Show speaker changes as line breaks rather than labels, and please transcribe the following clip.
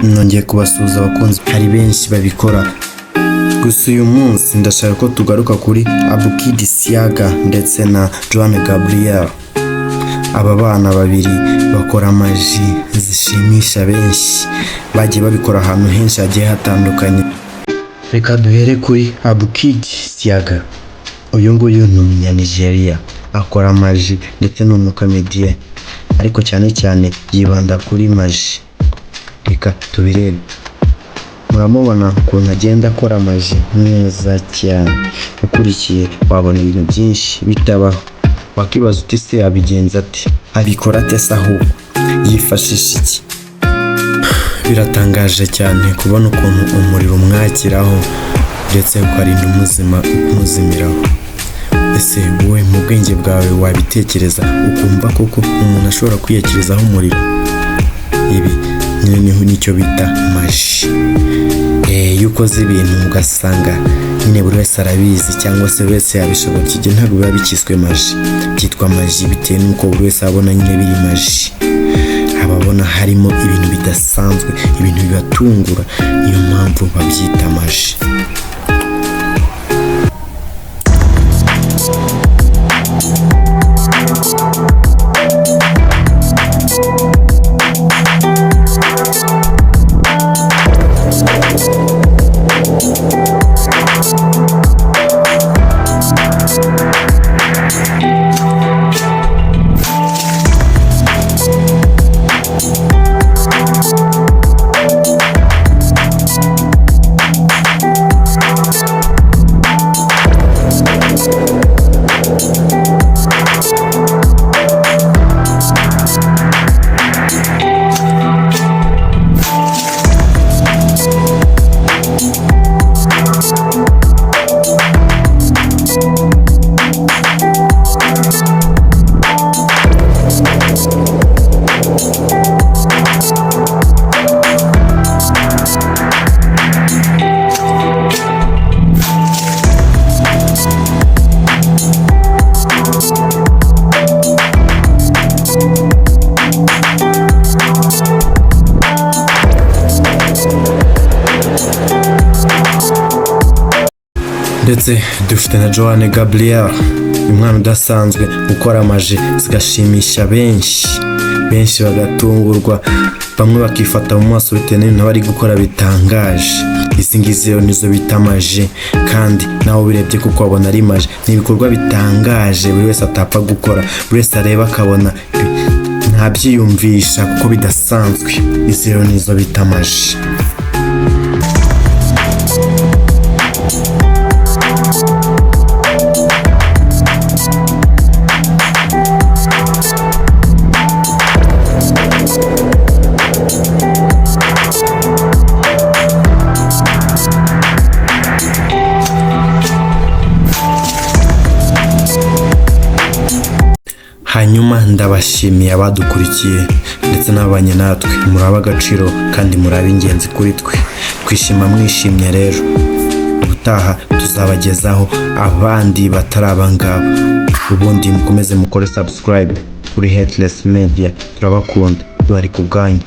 nongeye kubasuhuza abakunzi, hari benshi babikora. Gusa uyu munsi ndashaka ko tugaruka kuri Abukid Siaga ndetse na Joan Gabriel. Aba bana babiri bakora amaji zishimisha benshi, bagiye babikora ahantu henshi hagiye hatandukanye. Reka duhere kuri Abukid Siaga. Uyu nguyu ni umunyanigeria, akora amaji ndetse ni umukomediye, ariko cyane cyane yibanda kuri maji. Reka tubirebe. Muramubona ukuntu agenda akora amaji neza cyane, ukurikiye wabona ibintu byinshi bitabaho. Wakibaza uti se abigenza ate, abikora ate se, ahubwo yifashisha iki? Biratangaje cyane kubona ukuntu umuriro umwakiraho ndetse ukarinda umuzimiraho. Ese wowe mu bwenge bwawe wabitekereza ukumva koko umuntu ashobora kwiyakirezaho umuriro? Ibi nyine nicyo bita maji. Iyo ukoze ibintu ugasanga nyine buri wese arabizi cyangwa se wese yabishobokiye, ntabwo biba bikiswe maji, byitwa maji bitewe n'uko buri wese abona nyine biri maji. Ababona harimo ibintu bidasanzwe, ibintu bibatungura, niyo mpamvu babyita maji. Ndetse dufite na Joan Gabriel, umwana udasanzwe ukora amaji zigashimisha benshi bagatungurwa, bamwe bakifata mu maso bitewe n'ibintu bari gukora bitangaje. Izi ngizi rero nizo bita amaji, kandi nawe ubirebye kuko wabona ari maji. Ni ibikorwa bitangaje buri wese atapfa gukora, buri wese areba akabona ntabyiyumvisha kuko bidasanzwe. Izi rero nizo bita amaji. Hanyuma ndabashimiye abadukurikiye ndetse n'abanye natwe, muraba agaciro kandi muraba ingenzi kuri twe. Twishima mwishimye rero, ubutaha tuzabagezaho abandi batari abangaba. Ubundi mukomeze mukore subscribe kuri Headless Media, turabakunda, bari ku bwanyu.